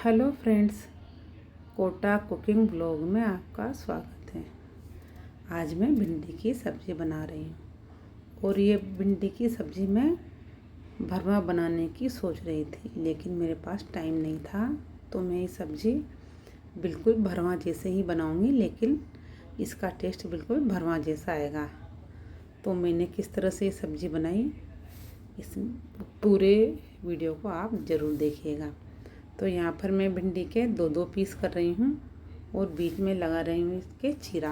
Hello friends, Kota cooking blog में आपका स्वागत है। आज मैं भिंडी की सब्ज़ी बना रही हूँ और ये भिंडी की सब्ज़ी मैं भरवा बनाने की सोच रही थी, लेकिन मेरे पास टाइम नहीं था। तो मैं ये सब्ज़ी बिल्कुल भरवा जैसे ही बनाऊँगी, लेकिन इसका टेस्ट बिल्कुल भरवा जैसा आएगा। तो मैंने किस तरह से ये सब्ज़ी बनाई, इस पूरे वीडियो को आप ज़रूर देखिएगा। तो यहाँ पर मैं भिंडी के दो पीस कर रही हूँ और बीच में लगा रही हूँ इसके चीरा।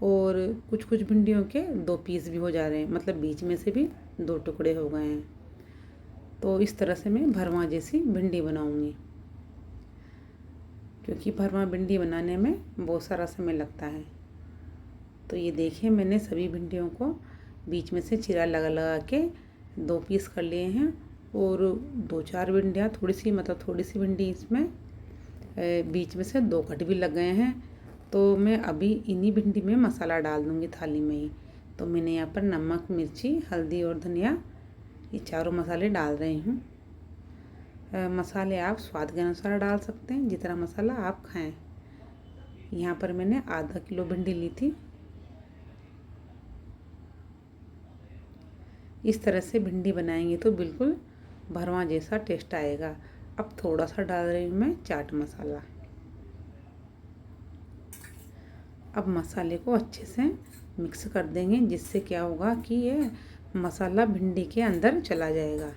और कुछ भिंडियों के 2 पीस भी हो जा रहे हैं, मतलब बीच में से भी 2 टुकड़े हो गए हैं। तो इस तरह से मैं भरवा जैसी भिंडी बनाऊँगी, क्योंकि भरवा भिंडी बनाने में बहुत सारा समय लगता है। तो ये देखिए, मैंने सभी भिंडियों को बीच में से चीरा लगा के 2 पीस कर लिए हैं। और 2-4 भिंडियाँ थोड़ी सी भिंडी इसमें बीच में से 2 कट भी लग गए हैं। तो मैं अभी इन्हीं भिंडी में मसाला डाल दूँगी थाली में ही। तो मैंने यहाँ पर नमक, मिर्ची, हल्दी और धनिया, ये चारों मसाले डाल रही हूँ। मसाले आप स्वाद के अनुसार डाल सकते हैं, जितना मसाला आप खाएं। यहाँ पर मैंने आधा किलो भिंडी ली थी। इस तरह से भिंडी बनाएंगे तो बिल्कुल भरवा जैसा टेस्ट आएगा। अब थोड़ा सा डाल रही हूँ मैं चाट मसाला। अब मसाले को अच्छे से मिक्स कर देंगे, जिससे क्या होगा कि ये मसाला भिंडी के अंदर चला जाएगा।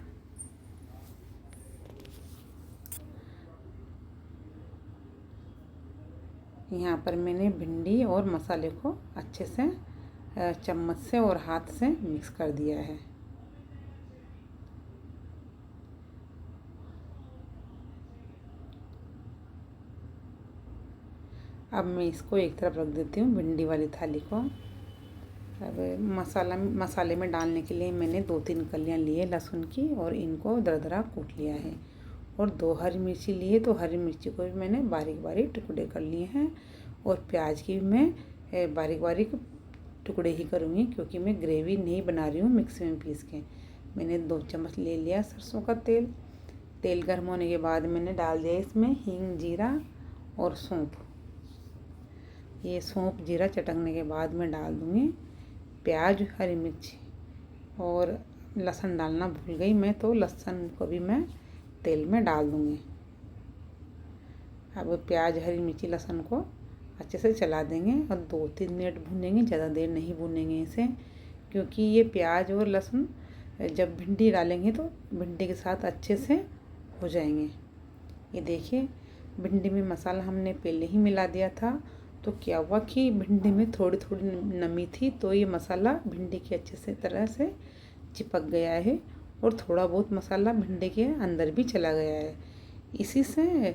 यहाँ पर मैंने भिंडी और मसाले को अच्छे से चम्मच से और हाथ से मिक्स कर दिया है। अब मैं इसको एक तरफ रख देती हूँ, भिंडी वाली थाली को। अब मसाले में डालने के लिए मैंने 2-3 कलियाँ लिए लहसुन की, और इनको दरदरा कूट लिया है। और 2 हरी मिर्ची लिए, तो हरी मिर्ची को भी मैंने बारीक टुकड़े कर लिए हैं। और प्याज की मैं बारीक टुकड़े ही करूँगी, क्योंकि मैं ग्रेवी नहीं बना रही हूँ मिक्सी में पीस के। मैंने 2 चम्मच ले लिया सरसों का तेल। तेल गर्म होने के बाद मैंने डाल दिया इसमें हींग, जीरा और सौंफ। ये सौंफ जीरा चटकने के बाद मैं डाल दूँगी प्याज, हरी मिर्ची, और लहसुन डालना भूल गई मैं, तो लहसुन को भी मैं तेल में डाल दूँगी। अब प्याज, हरी मिर्ची, लहसुन को अच्छे से चला देंगे और 2-3 मिनट भूनेंगे, ज़्यादा देर नहीं भूनेंगे इसे, क्योंकि ये प्याज और लहसुन जब भिंडी डालेंगे तो भिंडी के साथ अच्छे से हो जाएंगे। ये देखिए, भिंडी में मसाला हमने पहले ही मिला दिया था, तो क्या हुआ कि भिंडी में थोड़ी नमी थी, तो ये मसाला भिंडी के अच्छे से तरह से चिपक गया है और थोड़ा बहुत मसाला भिंडी के अंदर भी चला गया है। इसी से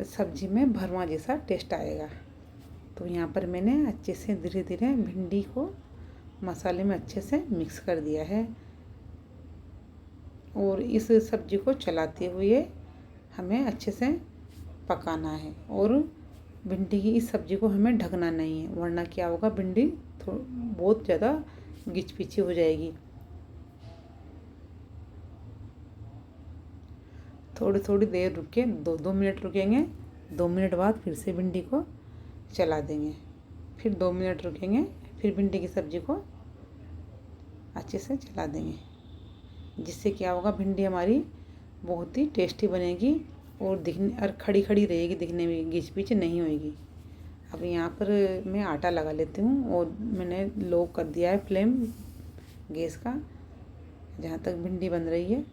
सब्जी में भरवा जैसा टेस्ट आएगा। तो यहाँ पर मैंने अच्छे से धीरे धीरे भिंडी को मसाले में अच्छे से मिक्स कर दिया है। और इस सब्जी को चलाते हुए हमें अच्छे से पकाना है। और भिंडी की इस सब्ज़ी को हमें ढकना नहीं है, वरना क्या होगा, भिंडी बहुत ज़्यादा गिचपिची हो जाएगी। थोड़ी देर रुके, 2 मिनट रुकेंगे। 2 मिनट बाद फिर से भिंडी को चला देंगे, फिर 2 मिनट रुकेंगे, फिर भिंडी की सब्ज़ी को अच्छे से चला देंगे, जिससे क्या होगा, भिंडी हमारी बहुत ही टेस्टी बनेगी और खड़ी रहेगी, दिखने में गिच-पिच नहीं होगी। अब यहाँ पर मैं आटा लगा लेती हूँ, और मैंने लो कर दिया है फ्लेम गैस का, जहाँ तक भिंडी बन रही है।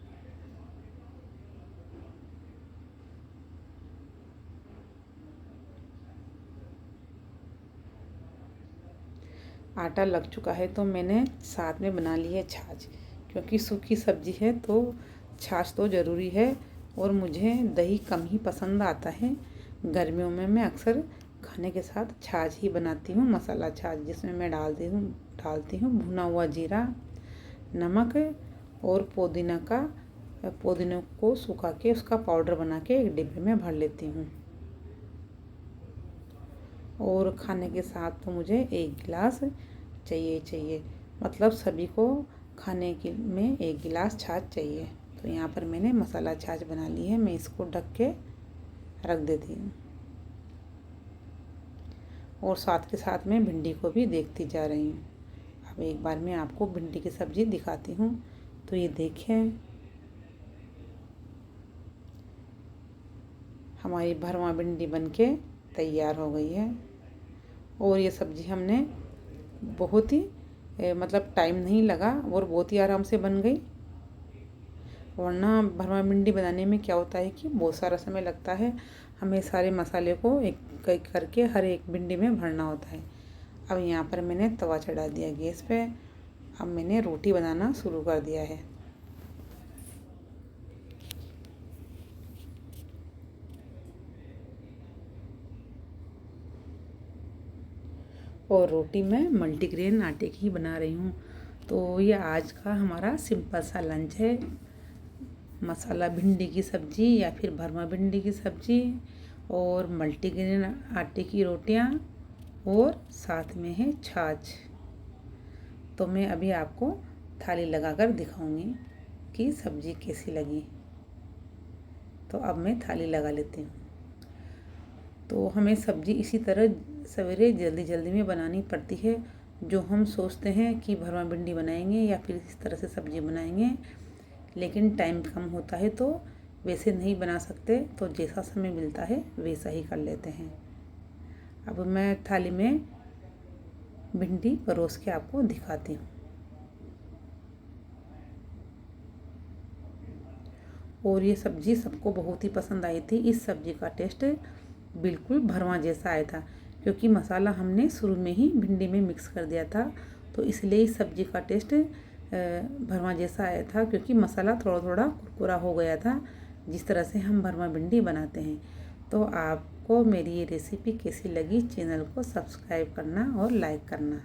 आटा लग चुका है, तो मैंने साथ में बना ली है छाछ, क्योंकि सूखी सब्जी है तो छाछ तो ज़रूरी है। और मुझे दही कम ही पसंद आता है। गर्मियों में मैं अक्सर खाने के साथ छाछ ही बनाती हूँ, मसाला छाछ, जिसमें मैं डालती हूँ भुना हुआ जीरा, नमक और पुदीना को सुखा के उसका पाउडर बना के एक डिब्बे में भर लेती हूँ। और खाने के साथ तो मुझे 1 गिलास चाहिए, मतलब सभी को खाने के में 1 गिलास छाछ चाहिए। तो यहाँ पर मैंने मसाला छाछ बना ली है। मैं इसको ढक के रख देती हूँ। और साथ के साथ में भिंडी को भी देखती जा रही हूँ। अब एक बार मैं आपको भिंडी की सब्ज़ी दिखाती हूँ। तो ये देखें, हमारी भरवा भिंडी बनके तैयार हो गई है। और ये सब्ज़ी हमने बहुत ही मतलब टाइम नहीं लगा और बहुत ही आराम से बन गई। वरना भरवा भिंडी बनाने में क्या होता है कि बहुत सारा समय लगता है, हमें सारे मसाले को एक एक करके हर एक भिंडी में भरना होता है। अब यहाँ पर मैंने तवा चढ़ा दिया गैस पे। अब मैंने रोटी बनाना शुरू कर दिया है। और रोटी मैं मल्टीग्रेन आटे की बना रही हूँ। तो ये आज का हमारा सिंपल सा लंच है। मसाला भिंडी की सब्ज़ी या फिर भरवा भिंडी की सब्ज़ी और मल्टीग्रेन आटे की रोटियाँ और साथ में है छाछ। तो मैं अभी आपको थाली लगाकर दिखाऊंगी कि सब्ज़ी कैसी लगी। तो अब मैं थाली लगा लेती हूँ। तो हमें सब्ज़ी इसी तरह सवेरे जल्दी जल्दी में बनानी पड़ती है। जो हम सोचते हैं कि भरवा भिंडी बनाएंगे या फिर इस तरह से सब्ज़ी बनाएंगे, लेकिन टाइम कम होता है तो वैसे नहीं बना सकते। तो जैसा समय मिलता है वैसा ही कर लेते हैं। अब मैं थाली में भिंडी परोस के आपको दिखाती हूँ। और ये सब्ज़ी सबको बहुत ही पसंद आई थी। इस सब्ज़ी का टेस्ट बिल्कुल भरवा जैसा आया था, क्योंकि मसाला हमने शुरू में ही भिंडी में मिक्स कर दिया था। तो इसलिए इस सब्ज़ी का टेस्ट भरवा जैसा आया था, क्योंकि मसाला थोड़ा थोड़ा कुरकुरा हो गया था, जिस तरह से हम भरवा भिंडी बनाते हैं। तो आपको मेरी ये रेसिपी कैसी लगी, चैनल को सब्सक्राइब करना और लाइक करना।